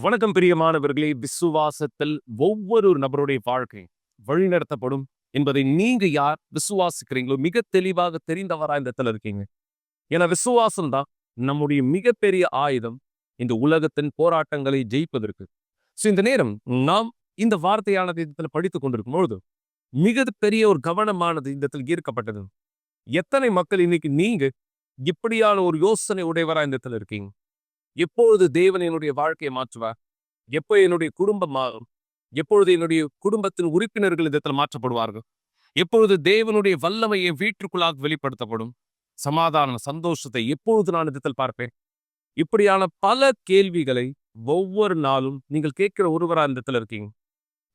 வணக்கம் பிரியமானவர்களே. விசுவாசத்தில் ஒவ்வொரு நபருடைய வாழ்க்கை வழிநடத்தப்படும் என்பதை நீங்க யார் விசுவாசிக்கிறீங்களோ மிக தெளிவாக தெரிந்தவரா இந்த இடத்துல இருக்கீங்க. ஏன்னா விசுவாசம் தான் நம்முடைய மிகப்பெரிய ஆயுதம் இந்த உலகத்தின் போராட்டங்களை ஜெயிப்பதற்கு. இந்த நேரம் நாம் இந்த வார்த்தையானது இடத்துல படித்துக் கொண்டிருக்கும் பொழுது மிக பெரிய ஒரு கவனமானது இந்த இடத்தில் ஈர்க்கப்பட்டது. எத்தனை மக்கள் இன்னைக்கு நீங்க இப்படியான ஒரு யோசனை உடையவரா இந்த இடத்துல இருக்கீங்க? எப்பொழுது தேவன் என்னுடைய வாழ்க்கையை மாற்றுவார்? எப்போ என்னுடைய குடும்பம் மாறும்? எப்பொழுது என்னுடைய குடும்பத்தின் உறுப்பினர்கள் இடத்தில் மாற்றப்படுவார்கள்? எப்பொழுது தேவனுடைய வல்லமை என் வீட்டுக்குள்ளாக வெளிப்படுத்தப்படும்? சமாதான சந்தோஷத்தை எப்பொழுது நான் இடத்தில் பார்ப்பேன்? இப்படியான பல கேள்விகளை ஒவ்வொரு நாளும் நீங்கள் கேட்கிற ஒருவரா இந்த இடத்துல இருக்கீங்க.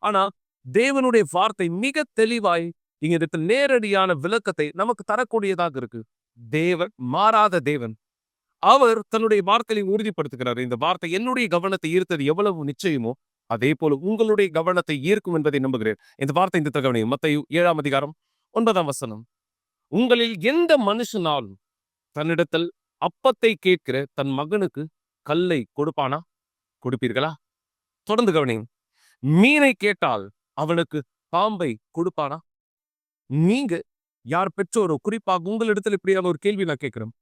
ஆனா தேவனுடைய வார்த்தை மிக தெளிவாய் இங்க இடத்தில் நேரடியான விளக்கத்தை நமக்கு தரக்கூடியதாக இருக்கு. தேவன் மாறாத தேவன். அவர் தன்னுடைய வார்த்தையை உறுதிப்படுத்துகிறார். இந்த வார்த்தை என்னுடைய கவனத்தை ஈர்த்தது எவ்வளவு நிச்சயமோ அதே போல உங்களுடைய கவனத்தை ஈர்க்கும் என்பதை நம்புகிறேன். இந்த வார்த்தை இந்த கவனியும். மத்தேயு 7ஆம் அதிகாரம் 9ஆம் வசனம். உங்களில் எந்த மனுஷனாலும் தன்னிடத்தில் அப்பத்தை கேட்கிற தன் மகனுக்கு கல்லை கொடுப்பானா? கொடுப்பீர்களா? தொடர்ந்து கவனியும். மீனை கேட்டால் அவனுக்கு பாம்பை கொடுப்பானா? நீங்க யார் பெற்றோரோ, குறிப்பாக உங்களிடத்தில் இப்படியான ஒரு கேள்வி நான் கேட்கிறேன்.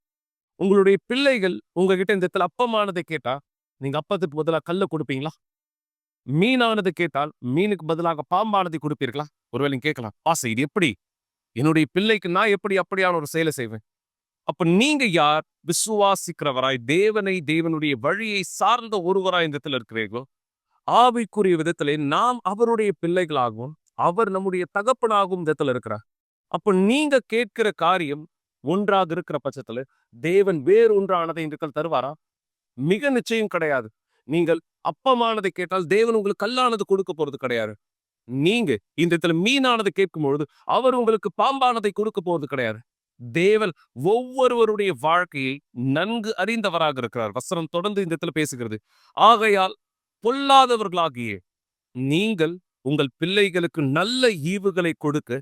உங்களுடைய பிள்ளைகள் உங்ககிட்ட இந்த இடத்துல அப்பமானதை கேட்டா நீங்க அப்பத்துக்கு பதிலாக கல்ல கொடுப்பீங்களா? மீனானது கேட்டால் மீனுக்கு பதிலாக பாம்பானதை கொடுப்பீர்களா? ஒருவேளை கேட்கலாம், ஆசை இது எப்படி என்னுடைய பிள்ளைக்கு நான் எப்படி அப்படியான ஒரு செயலை செய்வேன்? அப்ப நீங்க யார் விசுவாசிக்கிறவராய் தேவனை, தேவனுடைய வழியை சார்ந்த ஒருவராய் இந்த இடத்துல இருக்கிறீர்களோ ஆவிக்குரிய விதத்திலே நாம் அவருடைய பிள்ளைகளாகவும் அவர் நம்முடைய தகப்பனாகவும் இந்த இடத்துல இருக்கிறார். அப்ப நீங்க கேட்கிற காரியம் ஒன்றாக இருக்கிற பட்சத்துல தேவன் வேறு ஒன்றானதை இன்றைக்கு தருவாரா? மிக நிச்சயம் கிடையாது. நீங்கள் அப்பமானதை கேட்டால் தேவன் உங்களுக்கு கல்லானது கொடுக்க போறது கிடையாது. நீங்க இந்த இடத்துல மீனானதை கேட்கும் பொழுது அவர் உங்களுக்கு பாம்பானதை கொடுக்க போறது கிடையாது. தேவன் ஒவ்வொருவருடைய வாழ்க்கையை நன்கு அறிந்தவராக இருக்கிறார். வசனம் தொடர்ந்து இந்த இடத்துல பேசுகிறது. ஆகையால் பொல்லாதவர்களாகிய நீங்கள் உங்கள் பிள்ளைகளுக்கு நல்ல ஈவுகளை கொடுக்க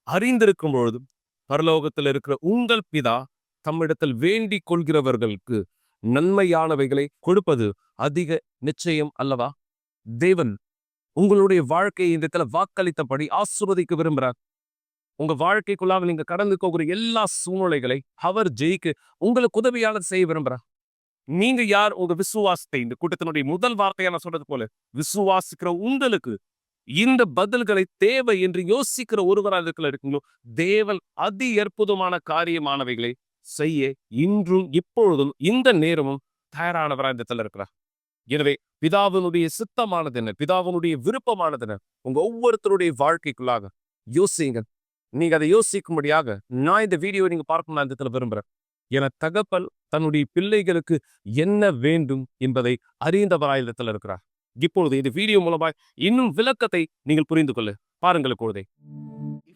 அறிந்திருக்கும் பொழுதும் பரலோகத்தில் இருக்கிற உங்கள் பிதா தம்மிடத்தில் வேண்டிக் கொள்கிறவர்களுக்கு நன்மையானவைகளை கொடுப்பது அதிக நிச்சயம் அல்லவா? தேவன் உங்களுடைய வாழ்க்கையை இந்த இடத்துல வாக்களித்தபடி ஆசீர்வதிக்க விரும்புகிறார். உங்க வாழ்க்கைக்குள்ளாக நீங்க கடந்து போகிற எல்லா சூழ்நிலைகளை அவர் ஜெயிக்க உங்களுக்கு உதவியாளர் செய்ய விரும்புகிறார். நீங்க யார்? உங்க விசுவாசத்தை இந்த கூட்டத்தினுடைய முதல் வார்த்தையான சொல்றது போல விசுவாசிக்கிற உங்களுக்கு இந்த பதில்களை தேவை என்று யோசிக்கிற ஒருவராக இருக்கீங்களோ தேவன் அதி அற்புதமான காரியமானவைகளை செய்ய இன்றும் இப்பொழுதும் இந்த நேரமும் தயாரானவராக இந்த இடத்துல இருக்கிறார். எனவே பிதாவினுடைய சித்தமானது என்ன, பிதாவினுடைய விருப்பமானது என்ன, உங்க ஒவ்வொருத்தருடைய வாழ்க்கைக்குள்ளாக யோசிங்க. நீங்க அதை யோசிக்கும்படியாக நான் இந்த வீடியோ நீங்க பார்க்கணும் இந்த இடத்துல விரும்புறேன். என தகப்பன் தன்னுடைய பிள்ளைகளுக்கு என்ன வேண்டும் என்பதை அறிந்தவராய் இடத்துல இருக்கிறார். இப்பொழுது இந்த வீடியோ மூலமாய் இன்னும் விளக்கத்தை நீங்கள் புரிந்து கொள்ள பாருங்கள். இப்பொழுதே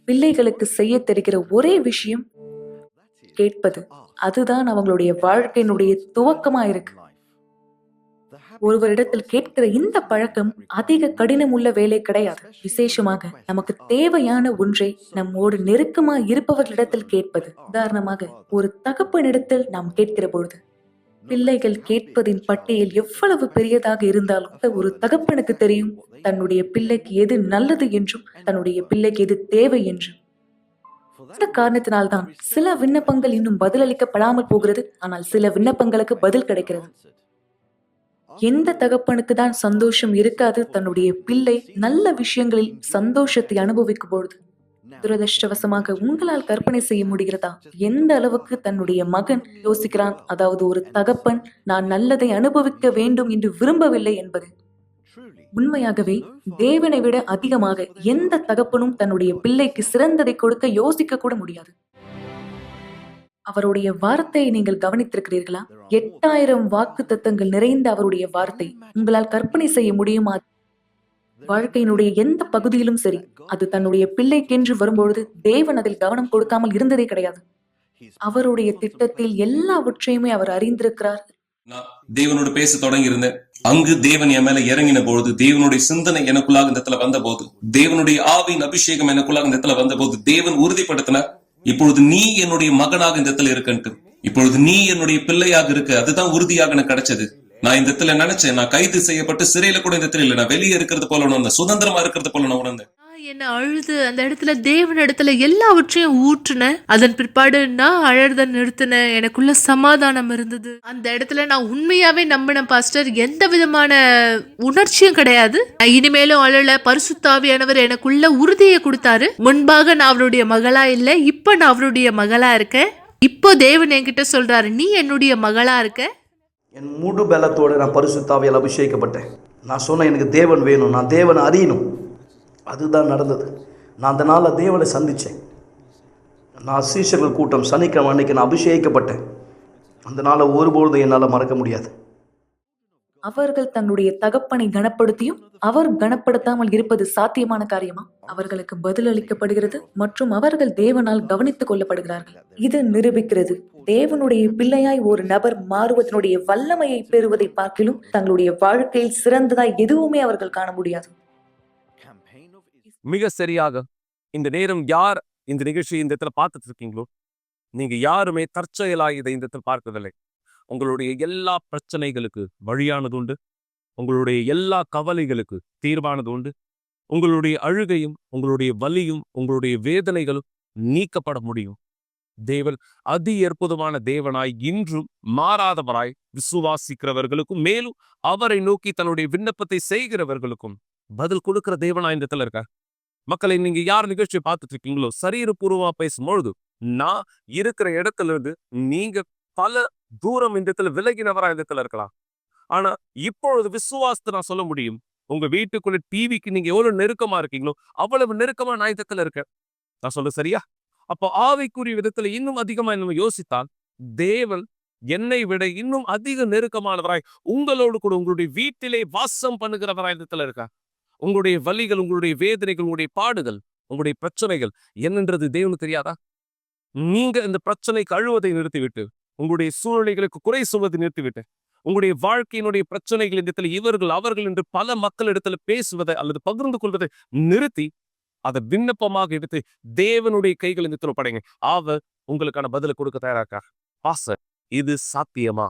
பிள்ளைகளுக்கு செய்ய தெரிகிற ஒரே விஷயம் கேட்பது. அதுதான் அவங்களுடைய வாழ்க்கையினுடைய துவக்கமா இருக்கு. ஒருவரிடத்தில் கேட்கிற இந்த பழக்கம் அதிக கடினம் உள்ள வேலை கிடையாது. விசேஷமாக நமக்கு தேவையான ஒன்றை நம்மோடு நெருக்கமா இருப்பவர்களிடத்தில் கேட்பது. உதாரணமாக ஒரு தகப்பனிடத்தில் நாம் கேட்கிற பொழுது பிள்ளைகள் கேட்பதின் பட்டியல் எவ்வளவு பெரியதாக இருந்தாலும் ஒரு தகப்பனுக்கு தெரியும் தன்னுடைய பிள்ளைக்கு எது நல்லது என்றும் தன்னுடைய பிள்ளைக்கு எது தேவை என்றும். இந்த காரணத்தினால்தான் சில விண்ணப்பங்கள் இன்னும் பதிலளிக்கப்படாமல் போகிறது. ஆனால் சில விண்ணப்பங்களுக்கு பதில் கிடைக்கிறது. எந்த தகப்பனுக்கு தான் சந்தோஷம் இருக்காது தன்னுடைய பிள்ளை நல்ல விஷயங்களில் சந்தோஷத்தை அனுபவிக்கும் பொழுது? துரதிருஷ்டவசமாக உங்களால் கற்பனை செய்ய முடிகிறதா எந்த அளவுக்கு தன்னுடைய மகன் யோசிக்கிறான்? அதாவது ஒரு தகப்பன் நான் நல்லதை அனுபவிக்க வேண்டும் என்று விரும்பவில்லை என்பது. உண்மையாகவே தேவனை விட அதிகமாக எந்த தகப்பனும் தன்னுடைய பிள்ளைக்கு சிறந்ததை கொடுக்க யோசிக்க கூட முடியாது. அவருடைய வார்த்தையை நீங்கள் கவனித்திருக்கிறீர்களா? 8000 வாக்கு தத்தங்கள் நிறைந்த அவருடைய வார்த்தை உங்களால் கற்பனை செய்ய முடியுமா? வாழ்க்கையினுடைய எந்த பகுதியிலும் சரி, அது தன்னுடைய பிள்ளைக்கென்று வரும்பொழுது தேவன் அதில் கவனம் கொடுக்காமல் இருந்ததே கிடையாது. அவருடைய திட்டத்தில் எல்லாவற்றையுமே அவர் அறிந்திருக்கிறார். தேவனோடு பேச தொடங்கி இருந்தேன். அங்கு தேவன் என் மேல இறங்கின பொழுது, தேவனுடைய சிந்தனை எனக்குள்ளாக இந்த இடத்துல வந்த போது, தேவனுடைய ஆவியின் அபிஷேகம் எனக்குள்ளாக இந்த இடத்துல வந்த போது தேவன் உறுதிப்படுத்தினார், இப்பொழுது நீ என்னுடைய மகனாக இந்த இடத்துல இருக்கன்ட்டு, இப்பொழுது நீ என்னுடைய பிள்ளையாக இருக்க. அதுதான் உறுதியாக எனக்கு கிடைச்சது. நான் இந்த இடத்துல நினைச்சேன், நான் கைது செய்யப்பட்டு சிறையில கூட இந்த இடத்துல இல்ல, நான் வெளியே இருக்கிறது போல உணர்ந்தேன், சுதந்திரமா இருக்கிறது போல நான் உணர்ந்தேன். என்ன அழுது அந்த இடத்துல தேவன் இடத்துல எல்லாவற்றையும் ஊற்றுனேன். அதன் பிற்பாடு நான் அழறத நிறுத்தினேன். எனக்குள்ள சமாதானம் இருந்தது. அந்த இடத்துல நான் உண்மையாவே நம்பினேன் பாஸ்டர். எந்த விதமான உணர்ச்சியும் கிடையாது. நான் இனிமேலும் அழல. பரிசுத்த ஆவியானவர் எனக்குள்ள உறுதியை கொடுத்தாரு. முன்பாக நான் அவருடைய மகளா இல்ல, இப்ப நான் அவருடைய மகளா இருக்கேன். இப்போ தேவன் என்கிட்ட சொல்றாரு, நீ என்னுடைய மகளா இருக்க. என் முழு பலத்தோடு நான் பரிசுத்த ஆவியால் அபிஷேகிக்கப்பட்டேன். நான் சொன்னேன், எனக்கு தேவன் வேணும், நான் தேவனை அறியணும். அதுதான் நடந்தது. நான் அந்த நாளில் தேவனை சந்தித்தேன். நான் சீஷர்கள் கூட்டம் சனிக்கிழமை அன்னைக்கு நான் அபிஷேகிக்கப்பட்டேன். அந்த நாளை ஒருபொழுதும் என்னால் மறக்க முடியாது. அவர்கள் தன்னுடைய தகப்பனை கனப்படுத்தியும் அவர் கனப்படுத்தாமல் இருப்பது சாத்தியமான காரியமா? அவர்களுக்கு பதில் அளிக்கப்படுகிறது மற்றும் அவர்கள் தேவனால் கவனித்துக் கொள்ளப்படுகிறார்கள். இது நிரூபிக்கிறது, தேவனுடைய பிள்ளையாய் ஒரு நபர் மாறுவதனுடைய வல்லமையை பெறுவதை பார்க்கிலும் தங்களுடைய வாழ்க்கையில் சிறந்ததாய் எதுவுமே அவர்கள் காண முடியாது. மிக சரியாக இந்த நேரம் யார் இந்த நிகழ்ச்சியை இந்த இடத்துல பார்த்துட்டு இருக்கீங்களோ, நீங்க யாருமே தற்செயலாக இதை இந்த இடத்துல பார்க்கவில்லை. உங்களுடைய எல்லா பிரச்சனைகளுக்கு வழியானது உண்டு. உங்களுடைய எல்லா கவலைகளுக்கு தீர்வானது உண்டு. உங்களுடைய அழுகையும் உங்களுடைய வலியும் உங்களுடைய வேதனைகளும் நீக்கப்பட முடியும். தேவன் அதி அற்புதமான தேவனாய் இன்றும் மாறாதவராய் விசுவாசிக்கிறவர்களுக்கும் மேலும் அவரை நோக்கி தன்னுடைய விண்ணப்பத்தை செய்கிறவர்களுக்கும் பதில் கொடுக்கிற தேவனாய் இந்த இடத்துல இருக்க. மக்களை, நீங்க யார் நிகழ்ச்சியை பார்த்துட்டு இருக்கீங்களோ, சரீரபூர்வமா பேசும்பொழுது நான் இருக்கிற இடத்துல இருந்து நீங்க பல தூரம் இந்த இடத்துல விலகினவரா இந்த இடத்துல இருக்கலாம். ஆனா இப்பொழுது விசுவாசத்தை நான் சொல்ல முடியும், உங்க வீட்டுக்குள்ள டிவிக்கு நீங்க எவ்வளவு நெருக்கமா இருக்கீங்களோ அவ்வளவு நெருக்கமா நான் இந்த இடத்துல இருக்கேன். நான் சொல்ல சரியா? அப்போ ஆவிக்குரிய விதத்துல இன்னும் அதிகமா நம்ம யோசித்தால் தேவன் என்னை விட இன்னும் அதிக நெருக்கமானவராய் உங்களோடு கூட உங்களுடைய வீட்டிலே வாசம் பண்ணுகிறவராய் இந்த இடத்துல இருக்கா. உங்களுடைய வலிகள், உங்களுடைய வேதனைகள், உங்களுடைய பாடுகள், உங்களுடைய பிரச்சனைகள் என்னன்றது தேவனுக்கு தெரியாதா? நீங்க இந்த பிரச்சனைக்கு அழுவதை நிறுத்திவிட்டு, உங்களுடைய சூழ்நிலைகளுக்கு குறை சொல்வதை நிறுத்திவிட்டு, உங்களுடைய வாழ்க்கையினுடைய பிரச்சனைகள் இடத்துல இவர்கள் அவர்கள் என்று பல மக்கள் இடத்துல பேசுவதை அல்லது பகிர்ந்து கொள்வதை நிறுத்தி அதை விண்ணப்பமாக எடுத்து தேவனுடைய கைகள் இந்த படைங்க. அவர் உங்களுக்கான பதிலை கொடுக்க தயாராக்கா. பாச, இது சாத்தியமா?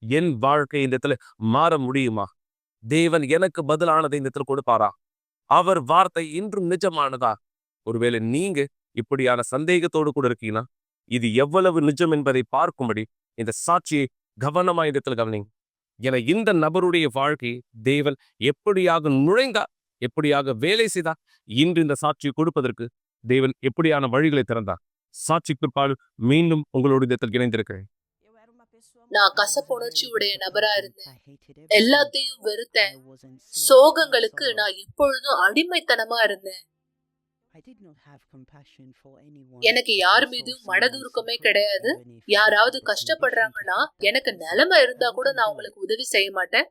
என் வாழ்க்கை இந்த இடத்துல மாற முடியுமா? தேவன் எனக்கு பதிலானதை இந்த இடத்துல கொடுப்பாரா? அவர் வார்த்தை இன்றும் நிஜமானதா? ஒருவேளை நீங்க இப்படியான சந்தேகத்தோடு கூட இருக்கீங்கன்னா, இது எவ்வளவு நிஜம் என்பதை பார்க்கும்படி இந்த சாட்சியை கவனமா இடத்துல கவனிங்க. என இந்த நபருடைய வாழ்க்கையை தேவன் எப்படியாக நுழைந்தா, எப்படியாக வேலை செய்தா, இன்று இந்த சாட்சியை கொடுப்பதற்கு தேவன் எப்படியான வழிகளை திறந்தார். சாட்சி பிற்பாடு மீண்டும் உங்களோட இடத்தில் இணைந்திருக்கிறேன். நான் கசப்புணர்ச்சி உடைய நபரா இருந்தேன். எல்லாத்தையும் வெறுத்தேன். சோகங்களுக்கு நான் எப்பொழுதும் அடிமைத்தனமா இருந்தேன். எனக்கு யார் மீதும் மனதுருக்கமே கிடையாது. யாராவது கஷ்டப்படுறாங்கன்னா எனக்கு நிலைமை இருந்தா கூட நான் அவங்களுக்கு உதவி செய்ய மாட்டேன்.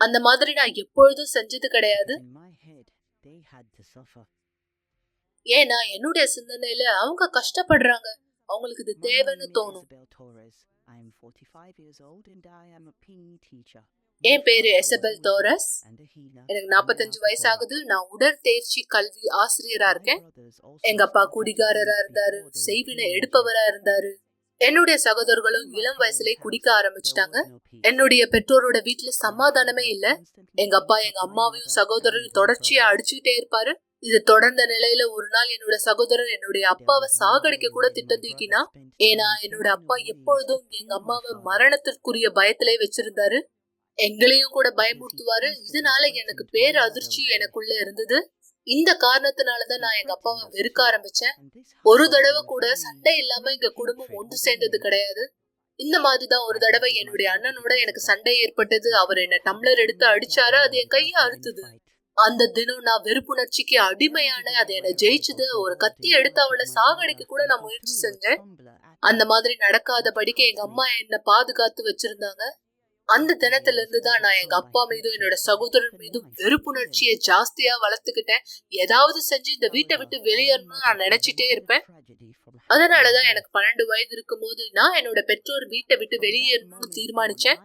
அந்த மாதிரி நான் எப்பொழுதும் செஞ்சது கிடையாது. ஏன்னா என்னுடைய சிந்தனையில அவங்க கஷ்டப்படுறாங்க, அவங்களுக்கு இது தேவைன்னு தோணும். என் பேரு எசபெல் தோரஸ். எனக்கு 45 வயசு ஆகுது. நான் உடற்பயிற்சி கல்வி ஆசிரியரா இருக்கேன். எங்க அப்பா குடிகாரரா இருந்தாரு, செய்வினை எடுப்பவரா இருந்தாரு. என்னுடைய சகோதரர்களும் இளம் வயசுலயே குடிக்க ஆரம்பிச்சுட்டாங்க. என்னுடைய பெற்றோரோட வீட்டுல சமாதானமே இல்ல. எங்க அப்பா எங்க அம்மாவையும் சகோதரரையும் தொடர்ச்சியா அடிச்சுக்கிட்டே இருப்பாரு. இது தொடர்ந்த நிலையில ஒரு நாள் என்னோட சகோதரர் என்னுடைய அப்பாவை சாகடிக்க கூட திட்டம் தீட்டினா. ஏன்னா என்னோட அப்பா எப்பொழுதும் எங்க அம்மாவை மரணத்திற்குரிய பயத்திலே வச்சிருந்தாரு. எங்களையும் கூட பயமுறுத்துவாரு. இதனால எனக்கு பேர் அதிர்ச்சி எனக்குள்ள இருந்தது. இந்த காரணத்தினாலதான் நான் எங்க அப்பாவை வெறுக்க ஆரம்பிச்சேன். ஒரு தடவை கூட சண்டை இல்லாம எங்க குடும்பம் ஒன்று சேர்ந்தது கிடையாது. இந்த மாதிரிதான் ஒரு தடவை என்னுடைய அண்ணனோட எனக்கு சண்டை ஏற்பட்டது. அவர் என்ன டம்ளர் எடுத்து அடிச்சாரு. அது என் கையை அறுத்தது. அந்த தினம் நான் வெறுப்புணர்ச்சிக்கு அடிமையான, அது என்ன ஜெயிச்சது. ஒரு கத்தி எடுத்து அவளை சாகடிக்க கூட நான் முயற்சி செஞ்சேன். அந்த மாதிரி நடக்காதபடிக்கு எங்க அம்மா என்ன பாதுகாத்து வச்சிருந்தாங்க. அந்த தினத்துல இருந்துதான் நான் எங்க அப்பா மீதும் என்னோட சகோதரர் மீதும் வெறுப்புணர்ச்சியை ஜாஸ்தியா வளர்த்துக்கிட்டேன். ஏதாவது செஞ்சு இந்த வீட்டை விட்டு வெளியேறணும்னு நான் நினைச்சிட்டே இருப்பேன். அதனாலதான் எனக்கு 12 வயது இருக்கும் போது நான் என்னோட பெற்றோர் வீட்டை விட்டு வெளியேறணும்னு தீர்மானிச்சேன்.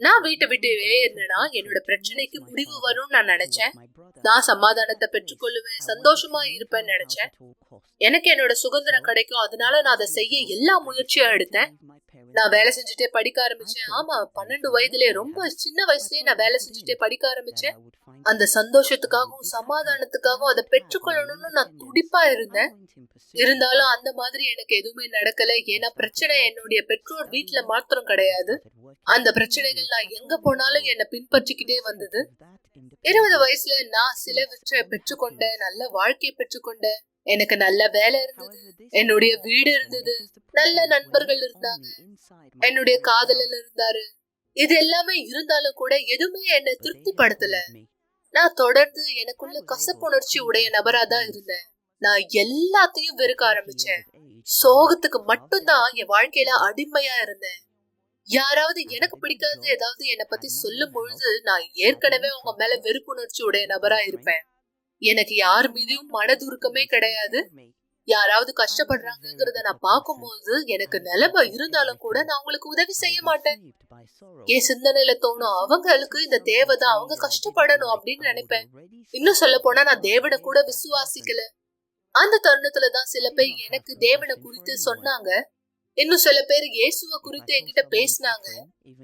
நான் வீட்டை விட்டு வெளியேறினா என்னோட பிரச்சனைக்கு முடிவு வரும்னு நான் நினைச்சேன். நான் சமாதானத்தை பெற்றுக்கொள்ளுவேன், சந்தோஷமா இருப்பேன்னு நினைச்சேன். எனக்கு என்னோட சுதந்திரம் கிடைக்கும். அதனால நான் அதை செய்ய எல்லா முயற்சியும் எடுத்தேன். நான் வேலை செஞ்சுட்டே படிக்க ஆரம்பிச்சேன். ஆமா, 12 வயதுலயே, ரொம்ப சின்ன வயசுலயே நான் வேலை செஞ்சுட்டே படிக்க ஆரம்பிச்சேன். அந்த சந்தோஷத்துக்காகவும் சமாதானத்துக்காகவும் அதை பெற்றுக்கொள்ளணும்னு நான் துடிப்பா இருந்தேன். இருந்தாலும் அந்த மாதிரி எனக்கு எதுவுமே நடக்கல. ஏன்னா பிரச்சனை என்னுடைய பெற்றோர் வீட்டுல மாத்திரம் கிடையாது. அந்த பிரச்சனைகள் நான் எங்க போனாலும் என்னை பின்பற்றிக்கிட்டே வந்தது. 20 வயசுல நான் சிலவற்றை பெற்றுக்கொண்டேன், நல்ல வாழ்க்கையை பெற்றுக்கொண்டேன். எனக்கு நல்ல வேலை இருந்தது, என்னுடைய வீடு இருந்தது, நல்ல நண்பர்கள் இருந்தாங்க, என்னுடைய காதலன் இருந்தாரு. இது எல்லாமே இருந்தாலும் கூட எதுவுமே என்னை திருப்திப்படுத்தல. நான் தொடர்ந்து எனக்குள்ள கசப்புணர்ச்சி உடைய நபராதான் இருந்தேன். நான் எல்லாத்தையும் வெறுக்க ஆரம்பிச்சேன். சோகத்துக்கு மட்டும்தான் என் வாழ்க்கையில அடிமையா இருந்தேன். யாராவது எனக்கு பிடிக்காது ஏதாவது என்னை பத்தி சொல்லும் பொழுது நான் ஏற்கனவே அவங்க மேல வெறுப்புணர்ச்சி உடைய நபரா இருப்பேன். எனக்கு யார் மீதும் மனதுருக்கமே கிடையாது. யாராவது கஷ்டப்படுறாங்கிறத நான் பார்க்கும்போது எனக்கு நிலைமை இருந்தாலும் கூட நான் அவங்களுக்கு உதவி செய்ய மாட்டேன். என் சிந்தனையில தோணும், அவங்களுக்கு இந்த தேவைதான், அவங்க கஷ்டப்படணும் அப்படின்னு நினைப்பேன். இன்னும் சொல்ல போனா நான் தேவனை கூட விசுவாசிக்கல. அந்த தருணத்துலதான் சில பேர் எனக்கு தேவனை குறித்து சொன்னாங்க. இன்னும் சில பேர் இயேசுவ குறித்து என்கிட்ட பேசினாங்க.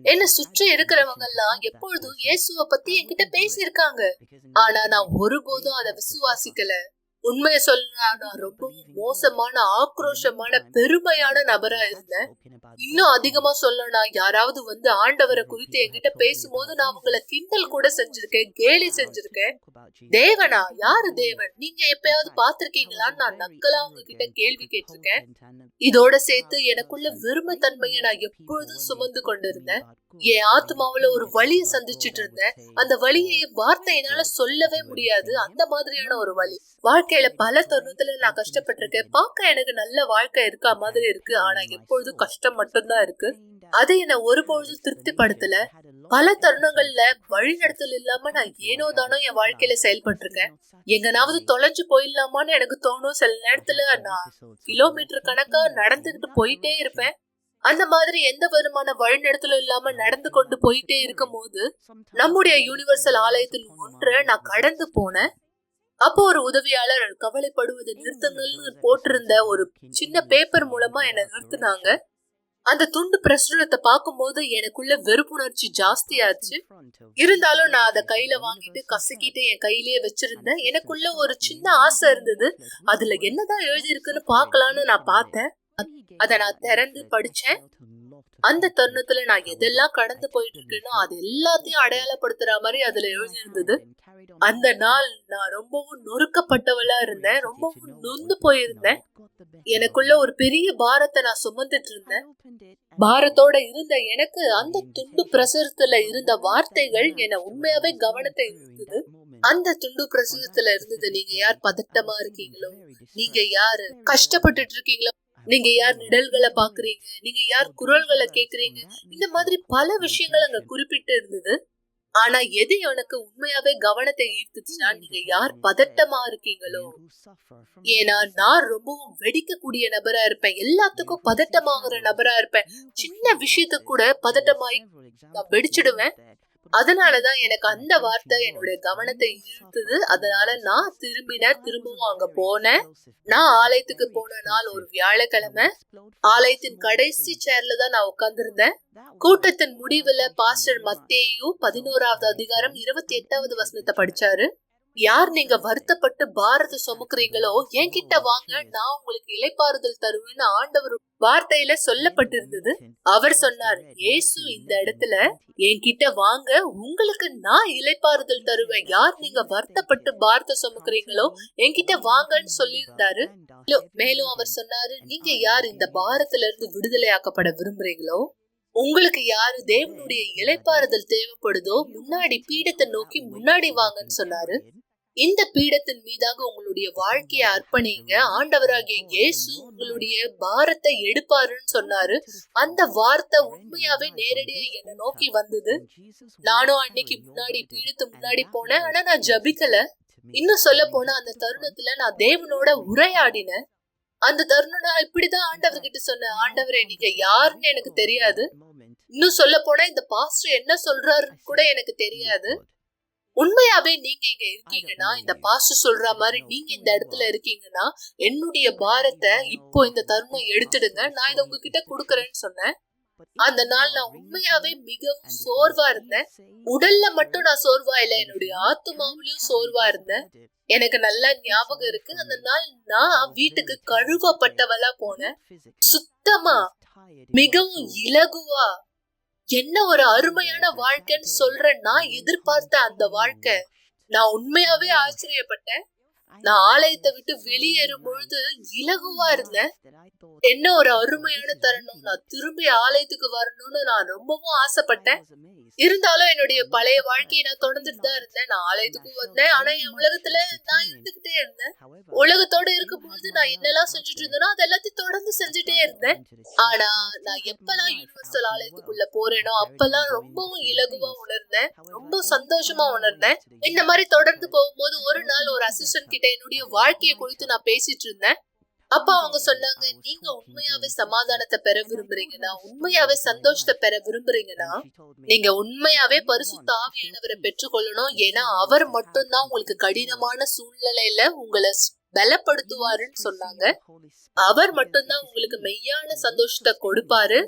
என்ன சுற்றி இருக்கிறவங்க எல்லாம் எப்பொழுதும் இயேசுவ பத்தி என்கிட்ட பேசியிருக்காங்க. ஆனா நான் ஒருபோதும் அதை விசுவாசிக்கல. உண்மையை சொல்ல நான் ரொம்பவும் மோசமான, ஆக்ரோஷமான, பெருமையான நபரா இருந்தேன். இன்னும் அதிகமா சொல்லனா, யாராவது வந்து ஆண்டவரை குறித்து என்கிட்ட பேசும்போது நான் அவங்களை கிண்டல் கூட செஞ்சிருக்கேன், கேலி செஞ்சிருக்கேன். தேவனா? யாரு தேவன்? நீங்க எப்பயாவது பாத்திருக்கீங்களான்னு நான் நக்கலா அவங்க கிட்ட கேள்வி கேட்டிருக்கேன். இதோட சேர்த்து எனக்குள்ள வெறுமை தன்மையை நான் எப்பொழுதும் சுமந்து கொண்டிருந்தேன். என் ஆத்மாவுல ஒரு வலியை சந்திச்சுட்டு இருந்தேன். அந்த வலியை வார்த்தையினால சொல்லவே முடியாது. அந்த மாதிரியான ஒரு வலி. வாழ்க்கையில பல தருணத்துல நான் கஷ்டப்பட்டிருக்கேன். பார்க்க எனக்கு நல்ல வாழ்க்கை இருக்கா மாதிரி இருக்கு, ஆனா எப்பொழுதும் கஷ்டம் மட்டும்தான் இருக்கு. அதை என்ன ஒருபொழுதும் திருப்திப்படுத்தல. பல தருணங்கள்ல வழிநடத்தல் இல்லாம நான் ஏனோ தானோ என் வாழ்க்கையில செயல்பட்டிருக்கேன். எங்கனாவது தொலைஞ்சு போயிடலாமான்னு எனக்கு தோணும். சில நேரத்துல நான் கிலோமீட்டர் கணக்கா நடந்துகிட்டு போயிட்டே இருப்பேன். அந்த மாதிரி எந்த விதமான வழிநடத்தலும் இல்லாம நடந்து கொண்டு போயிட்டே இருக்கும் போது நம்முடைய யூனிவர்சல் ஆலயத்தில் ஒன்றை நான் கடந்து போனேன். அப்போ ஒரு உதவியாளர் கவலைப்படுவதை நிறுத்துங்கள்னு போட்டிருந்த ஒரு சின்ன பேப்பர் மூலமா என்னை நிறுத்தினாங்க. அந்த துண்டு பிரசுரத்தை பார்க்கும்போது எனக்குள்ள வெறுப்புணர்ச்சி ஜாஸ்தியாச்சு. இருந்தாலும் நான் அதை கையில வாங்கிட்டு கசக்கிட்டு என் கையிலேயே வச்சிருந்தேன். எனக்குள்ள ஒரு சின்ன ஆசை இருந்தது, அதுல என்னதான் எழுதி இருக்குன்னு பாக்கலான்னு நான் பார்த்தேன். அதை நான் திறந்து படிச்சேன். அந்த தருணத்துல நான் எதெல்லாம் கடந்து போயிட்டு இருக்கேனோ அது எல்லாத்தையும் அடையாளப்படுத்துற மாதிரி அதுல எழுதி இருந்தது. அந்த நாள் நான் ரொம்பவும் நொறுக்கப்பட்டவளா இருந்தேன், ரொம்பவும் நொந்து போயிருந்தேன். எனக்குள்ள ஒரு பெரிய பாரத்தை நான் சுமந்துட்டு இருந்தேன். பாரத்தோட இருந்த எனக்கு அந்த துண்டு பிரசுரத்துல இருந்த வார்த்தைகள் என்ன உண்மையாவே கவனத்தை ஈர்த்தது. அந்த துண்டு பிரசுரத்துல இருந்தது, நீங்க யார் பதட்டமா இருக்கீங்களோ, நீங்க யாரு கஷ்டப்பட்டுட்டு இருக்கீங்களோ, நீங்க யார் நிழல்களை பாக்குறீங்க, நீங்க யார் குரல்களை கேக்குறீங்க, இந்த மாதிரி பல விஷயங்கள் அங்க குறிப்பிட்டு இருந்தது. ஆனா எது எனக்கு உண்மையாவே கவனத்தை ஈர்த்துச்சுன்னா, நீங்க யார் பதட்டமா இருக்கீங்களோ. ஏன்னா நான் ரொம்பவும் வெடிக்கக்கூடிய நபரா இருப்பேன், எல்லாத்துக்கும் பதட்டமாகிற நபரா இருப்பேன். சின்ன விஷயத்துக்கு கூட பதட்டமாயி நான் வெடிச்சிடுவேன். அதனாலதான் எனக்கு அந்த வார்த்தை என்னுடைய கவனத்தை ஈர்த்தது. அதனால நான் திரும்பவும் அங்க போனேன். நான் ஆலயத்துக்கு போன நாள் ஒரு வியாழக்கிழமை. ஆலயத்தின் கடைசி சேர்ல தான் நான் உட்கார்ந்திருந்தேன். கூட்டத்தின் முடிவுல பாஸ்டர் மத்தேயு 11வது அதிகாரம் 28வது வசனத்தை படிச்சாரு. யார் நீங்க வருத்தப்பட்டு பாரத்தை சுமக்குறீங்களோ என்கிட்ட வாங்க, நான் உங்களுக்கு இளைப்பாறுதல் தருவேன்னு ஆண்டவர் வார்த்தையில சொல்லப்பட்டிருந்தது. அவர் சொன்னார், இயேசு இந்த இடத்துல என்கிட்ட வாங்க, உங்களுக்கு நான் இளைப்பாறுதல் தருவேன். யார் நீங்க வருத்தப்பட்டு பாரத்தை சுமக்குறீங்களோ என்கிட்ட வாங்கன்னு சொல்லி இருந்தாரு. மேலும் அவர் சொன்னாரு, நீங்க யார் இந்த பாரத்துல இருந்து விடுதலையாக்கப்பட விரும்புறீங்களோ, உங்களுக்கு யாரு தேவனுடைய இளைப்பாறுதல் தேவைப்படுதோ, முன்னாடி பீடத்தை நோக்கி முன்னாடி வாங்கன்னு சொன்னாரு. இந்த பீடத்தின் மீதாக உங்களுடைய வாழ்க்கையை அர்ப்பணிங்க, ஆண்டவராகிய இயேசு உங்களுடைய பாரத்தை எடுப்பாருன்னு சொன்னாரு. அந்த வார்த்தை உண்மையாவே நேரடியா என்ன நோக்கி வந்தது. நானும் அன்னைக்கு முன்னாடி பீடத்து முன்னாடி போனேன். ஆனா நான் ஜபிக்கல. இன்னும் சொல்ல போனா அந்த தருணத்துல நான் தேவனோட உரையாடினேன். அந்த தருணம் நான் இப்படிதான் ஆண்டவர்கிட்ட சொன்னேன், ஆண்டவரே நீங்க யாருன்னு எனக்கு தெரியாது. இன்னும் சொல்ல போனா இந்த பாஸ்டர் என்ன சொல்றாருன்னு கூட எனக்கு தெரியாது. உண்மையாவே நீங்க இங்க இருக்கீங்கன்னா, இந்த பாஸ்டர் சொல்ற மாதிரி நீங்க இந்த இடத்துல இருக்கீங்கன்னா, என்னுடைய பாரத்தை இப்போ இந்த தருணம் எடுத்துடுங்க, நான் இதை உங்ககிட்ட குடுக்கறேன்னு சொன்னேன். அந்த நாள் நான் உண்மையாவே மிகவும் சோர்வா இருந்தேன். உடல்ல மட்டும் நான் சோர்வா இல்ல, என்னுடைய ஆத்துமாவிலையும் சோர்வா இருந்தேன். எனக்கு நல்லா ஞாபகம் இருக்கு, அந்த நாள் நான் வீட்டுக்கு கழுவப்பட்டவளா போனேன். சுத்தமா, மிகவும் இலகுவா, என்ன ஒரு அருமையான வாழ்க்கைன்னு சொல்ற நான் எதிர்பார்த்த அந்த வாழ்க்கை. நான் உண்மையாவே ஆச்சரியப்பட்டேன். நான் ஆலயத்தை விட்டு வெளியேறும் பொழுது இலகுவா இருந்தேன். என்ன ஒரு அருமையான தருணம். நான் திரும்பி ஆலயத்துக்கு வரணும்னு நான் ரொம்பவும் ஆசைப்பட்டேன். இருந்தாலும் என்னுடைய பழைய வாழ்க்கையை நான் தொடர்ந்துட்டு தான் இருந்தேன். நான் ஆலயத்துக்கு வந்தேன், ஆனா என் உலகத்துல நான் இருந்துகிட்டே இருந்தேன். உலகத்தோட இருக்கும்போது நான் என்னெல்லாம் செஞ்சுட்டு இருந்தேனோ அது எல்லாத்தையும் தொடர்ந்து செஞ்சுட்டே இருந்தேன். ஆனா நான் எப்பெல்லாம் யூனிவர்சல் ஆலயத்துக்குள்ள போறேனோ அப்பெல்லாம் ரொம்பவும் இலகுவா உணர்ந்தேன், ரொம்ப சந்தோஷமா உணர்ந்தேன். இந்த மாதிரி தொடர்ந்து போகும்போது ஒரு நாள் ஒரு அசிஸ்டன்ட் கிட்ட என்னுடைய வாழ்க்கையை குறித்து நான் பேசிட்டு இருந்தேன். அப்ப அவங்க சொன்னாங்க, நீங்க உண்மையாவே சமாதானத்தை பெற விரும்புறீங்கன்னா, உண்மையாவே சந்தோஷத்தை பெற விரும்புறீங்கன்னா, நீங்க உண்மையாவே பரிசுத்த ஆவியானவரை பெற்றுக்கொள்ளணும். ஏன்னா அவர் மட்டும்தான் உங்களுக்கு கடினமான சூழ்நிலையில உங்களை பலப்படுத்துவாருன்னு சொன்னாங்க. அவர் மட்டும்தான் உங்களுக்கு மெய்யான சந்தோஷத்தை கொடுப்பாரு.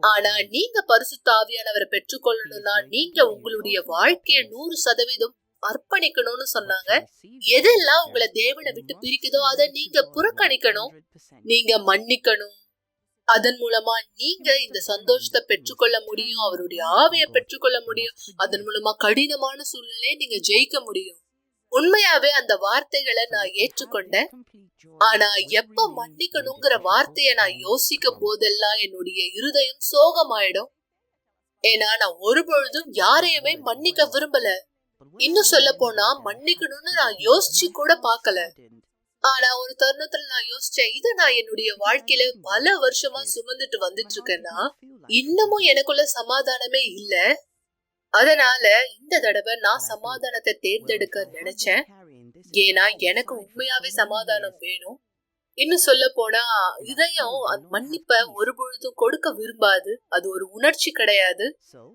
ஆனா நீங்க பரிசுத்த ஆவியானவரை பெற்றுக்கொள்ளணும்னா நீங்க உங்களுடைய வாழ்க்கைய 100% அர்ப்பணிக்கணும்னு சொன்னாங்க. எதெல்லாம் உங்களை தேவனை விட்டு பிரிக்குதோ அதை நீங்க புறக்கணிக்கணும், நீங்க மன்னிக்கணும். அதன் மூலமா நீங்க இந்த சந்தோஷத்தை பெற்றுக்கொள்ள முடியும், அவருடைய ஆவியை பெற்றுக்கொள்ள முடியும். அதன் மூலமா கடினமான சூழ்நிலையை நீங்க ஜெயிக்க முடியும். உண்மையாவே அந்த வார்த்தைகளை நான் ஏற்றுக்கொண்டேன். ஆனா எப்ப மன்னிக்கணுங்கிற வார்த்தைய நான் யோசிக்கும் போதெல்லாம் என்னுடைய இருதயம் சோகமாயிடும். ஏன்னா நான் ஒரு பொழுதும் யாரையுமே மன்னிக்க விரும்பல. இன்னும் சொல்ல போனா மன்னிக்கணும்னு நான் யோசிச்சு கூட பாக்கல. ஆனா ஒரு தருணத்துல நான் யோசிச்சேன், இத நான் என்னுடைய வாழ்க்கையில பல வருஷமா சுமந்துட்டு வந்துட்டு இருக்கேன்னா இன்னமும் எனக்குள்ள சமாதானமே இல்ல. அதனால இந்த தடவை நான் சமாதானத்தை தேர்ந்தெடுக்க நினைச்சேன். ஏன்னா எனக்கு உண்மையாவே சமாதானம் வேணும். இன்னும் சொல்ல போனா இதயம் மன்னிப்ப ஒரு பொழுதும் கொடுக்க விரும்பாது. அது ஒரு உணர்ச்சி கிடையாது.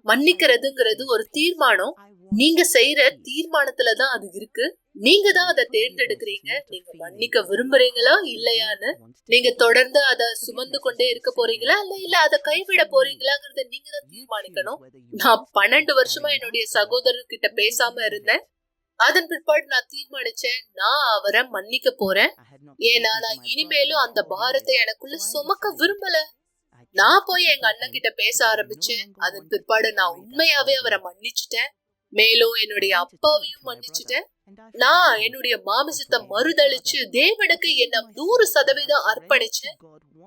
மன்னிக்கிறதுங்கிறது ஒரு தீர்மானம். நீங்க செய்யற தீர்மானத்துலதான் அது இருக்கு. நீங்க தான் அதை தேர்ந்தெடுக்கிறீங்க. நீங்க மன்னிக்க விரும்புறீங்களா இல்லையான்னு, நீங்க தொடர்ந்து அதை சுமந்து கொண்டே இருக்க போறீங்களா இல்ல அதை கைவிட போறீங்களாங்கிறத நீங்க தான் தீர்மானிக்கணும். நான் 12 வருஷமா என்னுடைய சகோதரர்கிட்ட பேசாம இருந்தேன். அதன் பிற்பாடு நான் தீர்மானிச்சேன், நான் அவரை மன்னிக்க போறேன். ஏன்னா நான் இனிமேலும் அந்த பாரத்தை எனக்குள்ள சுமக்க விரும்பல. நான் போய் எங்க அண்ணன் கிட்ட பேச ஆரம்பிச்சேன். அதன் பிற்பாடு நான் உண்மையாவே அவரை மன்னிச்சுட்டேன். மேலும் என்னுடைய அப்பாவையும் மன்னிச்சுட்டேன். நான் என்னுடைய மாமிசத்தை மறுதளிச்சு தேவனுக்கு என்ன 100% அர்ப்பணிச்சேன்.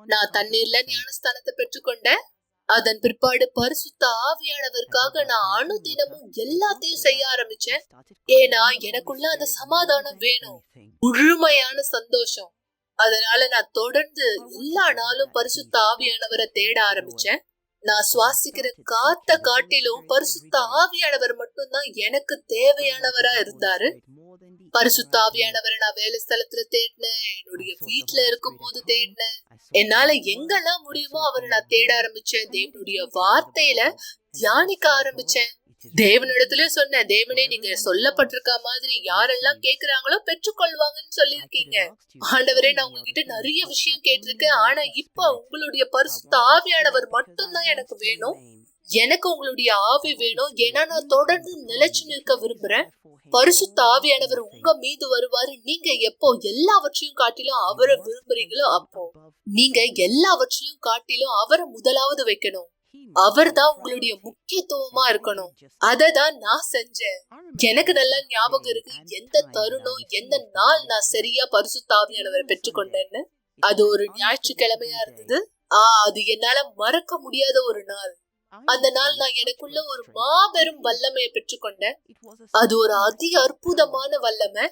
நான் தண்ணீர்ல ஞானஸ்தானத்தை பெற்றுக்கொண்டேன். அதன் பிற்பாடு பரிசுத்த ஆவியானவருக்காக நான் அனுதினமும் எல்லாத்தையும் செய்ய ஆரம்பிச்சேன். ஏன்னா எனக்குள்ள அந்த சமாதானம் வேணும், முழுமையான சந்தோஷம். அதனால நான் தொடர்ந்து எல்லா நாளும் பரிசுத்த ஆவியானவரை தேட ஆரம்பிச்சேன். நான் சுவாசிக்கிற காத்த காட்டிலும் பரிசுத்த ஆவியானவர் மட்டும்தான் எனக்கு தேவையானவரா இருந்தாரு. பரிசுத்த ஆவியானவரை நான் வேலை ஸ்தலத்துல தேடினேன், என்னுடைய வீட்டுல இருக்கும் போது தேடினேன். என்னால எங்கெல்லாம் முடியுமோ அவரை நான் தேட ஆரம்பிச்சேன். தேவனுடைய வார்த்தையில தியானிக்க ஆரம்பிச்சேன். தேவனிடத்துல சொன்னேன், தேவனே நீங்க சொல்லப்பட்டிருக்க மாதிரி யாரெல்லாம் கேக்குறாங்களோ பெற்றுக்கொள்வாங்கன்னு சொல்லியிருக்கீங்க. ஆண்டவரே நான் உங்ககிட்ட நிறைய விஷயம் கேட்டிருக்கேன். ஆனா இப்ப உங்களுடைய பரிசுத்த ஆவியானவர் மட்டும்தான் எனக்கு வேணும். எனக்கு உங்களுடைய ஆவி வேணும். ஏன்னா நான் தொடர்ந்து நிலைச்சு நிற்க விரும்புறேன். பரிசுத்த ஆவியானவர் உங்க மீது வருவாரு. நீங்க எப்போ எல்லாவற்றையும் காட்டிலும் அவரை விரும்புறீங்களோ அப்போ நீங்க எல்லாவற்றையும் காட்டிலும் அவரை முதலாவது வைக்கணும். அவர்தான் உங்களுடைய முக்கியத்துவமா இருக்கணும். அததான் நான் செஞ்சேன். எனக்கு நல்லா ஞாபகம் இருக்கு எந்த தருணம் எந்த நாள் நான் சரியா பரிசுத்த ஆவியானவரை பெற்றுக்கொண்டேன்னு. அது ஒரு ஞாயிற்றுக்கிழமையா இருந்தது. அது என்னால மறக்க முடியாத ஒரு நாள். அந்த நாள் நான் எனக்குள்ள ஒரு மாபெரும் வல்லமையை பெற்றுக்கொண்டேன். அது ஒரு அதி அற்புதமான வல்லமை.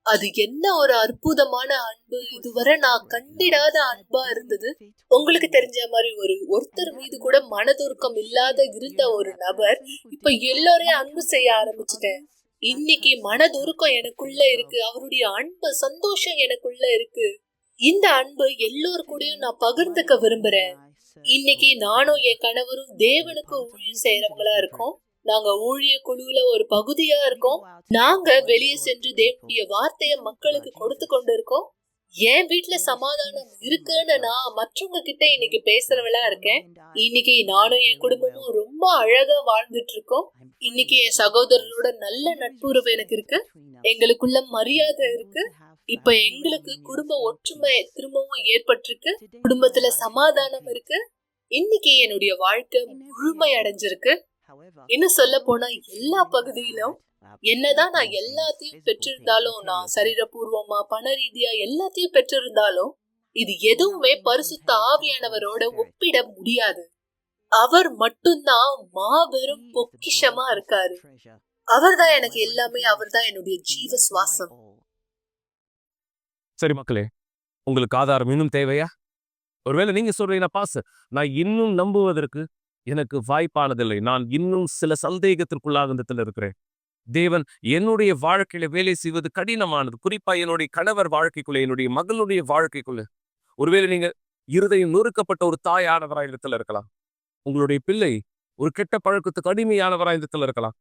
அது என்ன ஒரு அற்புதமான அன்பு, இதுவரை நான் கண்டிடாத அன்பா இருந்தது. உங்களுக்கு தெரிஞ்ச மாதிரி ஒருத்தர் மீது கூட மனதுருக்கம் இல்லாத இருந்த ஒரு நபர் இப்ப எல்லாரையும் அன்பு செய்ய ஆரம்பிச்சுட்டேன். இன்னைக்கு மனதுருக்கம் எனக்குள்ள இருக்கு. அவருடைய அன்பு சந்தோஷம் எனக்குள்ள இருக்கு. இந்த அன்பு எல்லோரு கூடயும் நான் பகிர்ந்துக்க விரும்புறேன். இன்னைக்கு நானும் என் கணவரும் தேவனுக்கு ஊழியம் செய்யறவங்களா இருக்கோம். நாங்க ஊழிய குழுல ஒரு பகுதியா இருக்கோம். நாங்க வெளியே சென்று தேவனுடைய வார்த்தைய மக்களுக்கு கொடுத்து கொண்டு இருக்கோம். என் வீட்டுல சமாதானம் இருக்குன்னு நான் மற்றவங்க கிட்ட இன்னைக்கு பேசுறவளா இருக்கேன். இன்னைக்கு நானும் என் குடும்பமும் ரொம்ப அழகா வாழ்ந்துட்டு இருக்கோம். இன்னைக்கு என் சகோதரரோட நல்ல நட்புறவு எனக்கு இருக்கு. எங்களுக்குள்ள மரியாதை இருக்கு. இப்ப எங்களுக்கு குடும்ப ஒற்றுமை திரும்பவும் ஏற்பட்டிருக்கு. குடும்பத்துல சமாதானம் இருக்கு. இன்னைக்கு என்னுடைய வாழ்க்கை முழுமை அடைஞ்சிருக்கு. இன்னும் சொல்ல போனா எல்லா பகுதியிலும் என்னதான் நான் எல்லாத்தையும் பெற்றிருந்தாலும், நான் சரீரபூர்வமா பண ரீதியா எல்லாத்தையும் பெற்றிருந்தாலும், இது எதுவுமே பரிசுத்த ஆவியானவரோட ஒப்பிட முடியாது. அவர் மட்டும்தான் மாபெரும் பொக்கிஷமா இருக்காரு. அவர்தான் எனக்கு எல்லாமே. அவர்தான் என்னுடைய ஜீவ சுவாசம். சரி மக்களே, உங்களுக்கு ஆதாரம் இன்னும் தேவையா? ஒருவேளை நீங்க சொல்றீங்க, பாஸ்டர், நான் இன்னும் நம்புவதற்கு எனக்கு வாய்ப்பானதில்லை, நான் இன்னும் சில சந்தேகத்திற்குள்ளாக இருக்கிறேன், தேவன் என்னுடைய வாழ்க்கையில வேலை செய்வது கடினமானது, குறிப்பா என்னுடைய கணவர் வாழ்க்கைக்குள்ள, என்னுடைய மகளுடைய வாழ்க்கைக்குள்ள. ஒருவேளை நீங்க இருதயம் நொறுக்கப்பட்ட ஒரு தாயானவராய் இடத்துல இருக்கலாம். உங்களுடைய பிள்ளை ஒரு கெட்ட பழக்கத்துக்கு அடிமையானவராய் இடத்துல இருக்கலாம்.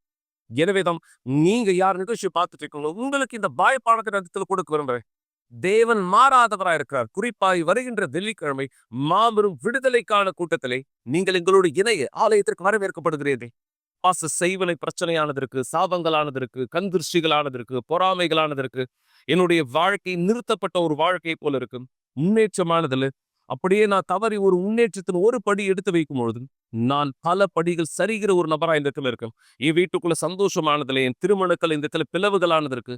எனவேதான் நீங்க யார் நிகழ்ச்சி பார்த்துட்டு இருக்கீங்களோ, உங்களுக்கு இந்த பயப்பாடத்தின் இடத்துல கொடுக்க விரும்புறேன். தேவன் மாறாதவராய் இருக்கிறார். குறிப்பாய் வருகின்ற வெள்ளிக்கிழமை மாபெரும் விடுதலைக்கான கூட்டத்திலே நீங்கள் எங்களோடு இணைய ஆலயத்திற்கு வரவேற்கப்படுகிறீர்கள். பாச செய்வனை பிரச்சனையானதற்கு, சாபங்களானதற்கு, கந்திருஷ்டிகளானதற்கு, பொறாமைகளானதற்கு, என்னுடைய வாழ்க்கை நிறுத்தப்பட்ட ஒரு வாழ்க்கை போல இருக்கும். முன்னேற்றமானதில் அப்படியே நான் தவறி ஒரு முன்னேற்றத்தின் ஒரு படி எடுத்து வைக்கும் பொழுது நான் பல படிகள் சரிகிற ஒரு நபரா இந்த இடத்துல இருக்கும். என் வீட்டுக்குள்ள சந்தோஷமானதுல, என் திருமணக்கள் இந்த இடத்துல பிளவுகளானதற்கு,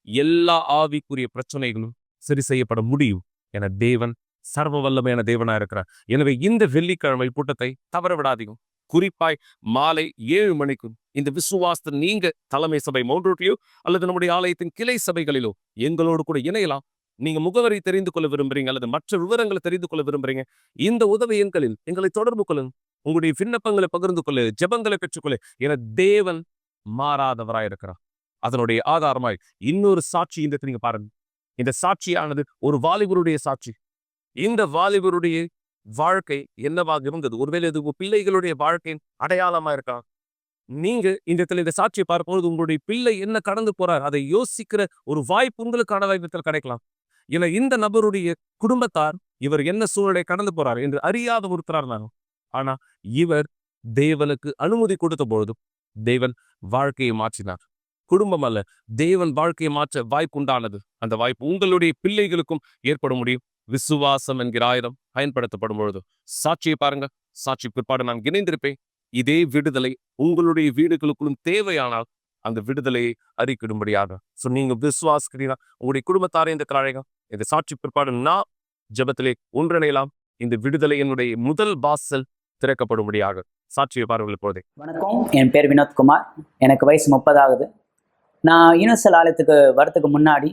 எல்லா ஆவிக்குரிய பிரச்சனைகளும் சரி செய்யப்பட முடியும் என தேவன் சர்வ வல்லமையான தேவனா இருக்கிறார். எனவே இந்த வெள்ளிக்கிழமை கூட்டத்தை தவற விடாதீங்க. குறிப்பாய் மாலை 7 மணிக்கும் இந்த விசுவாசத்தை நீங்க தலைமை சபை மவுண்ட்ரோட்லயோ அல்லது நம்முடைய ஆலயத்தின் கிளை சபைகளிலோ எங்களோடு கூட இணையலாம். நீங்க முகவரி தெரிந்து கொள்ள விரும்புறீங்க அல்லது மற்ற விவரங்களை தெரிந்து கொள்ள விரும்புறீங்க, இந்த உதவி எண்களில் எங்களை தொடர்பு கொள்ளுங்க. உங்களுடைய விண்ணப்பங்களை பகிர்ந்து கொள்ள, ஜெபங்களை பெற்றுக்கொள்ள. என தேவன் மாறாதவராயிருக்கிறார். அதனுடைய ஆதாரமாய் இன்னொரு சாட்சி இந்த நீங்க பாருங்க. இந்த சாட்சியானது ஒரு வாலிபருடைய சாட்சி. இந்த வாலிபருடைய வாழ்க்கை என்னவாக இருந்தது? ஒருவேளை இது பிள்ளைகளுடைய வாழ்க்கையின் அடையாளமா இருக்கா? நீங்க இந்த சாட்சியை பார்க்கும்போது உங்களுடைய பிள்ளை என்ன கடந்து போறார் அதை யோசிக்கிற ஒரு வாய்ப்பு உங்களுக்கான வாய்ப்பத்தில் கிடைக்கலாம். ஏன்னா இந்த நபருடைய குடும்பத்தார் இவர் என்ன சூழலை கடந்து போறார் என்று அறியாத ஒருத்தரார் இருந்தாங்க. ஆனா இவர் தேவனுக்கு அனுமதி கொடுத்த பொழுதும் தேவன் வாழ்க்கையை மாற்றினார். குடும்பம் அல்ல, தேவன் வாழ்க்கையை மாற்ற வாய்ப்பு உண்டானது. அந்த வாய்ப்பு உங்களுடைய பிள்ளைகளுக்கும் ஏற்பட முடியும். விசுவாசம் என்கிற ஆயுதம் பயன்படுத்தப்படும் பொழுது சாட்சியை பாருங்க. சாட்சி பிற்பாடு நான் இணைந்திருப்பேன். இதே விடுதலை உங்களுடைய வீடுகளுக்குள்ளும் தேவையானால் அந்த விடுதலையை அறிக்கிடும்படியாக நீங்க விசுவாசிக்கிறீங்க. உங்களுடைய குடும்பத்தாரை இந்த கலாழைங்க இந்த சாட்சி பிற்பாடு நான் ஜபத்திலே ஒன்றிணையலாம். இந்த விடுதலை என்னுடைய முதல் வாசல் திறக்கப்படும்படியாக சாட்சியை பாருங்கள். இப்போதே வணக்கம், என் பேர் வினோத்குமார். எனக்கு வயசு 30 ஆகுது. நான் யூனிவர்சல் ஆலயத்துக்கு வரத்துக்கு முன்னாடி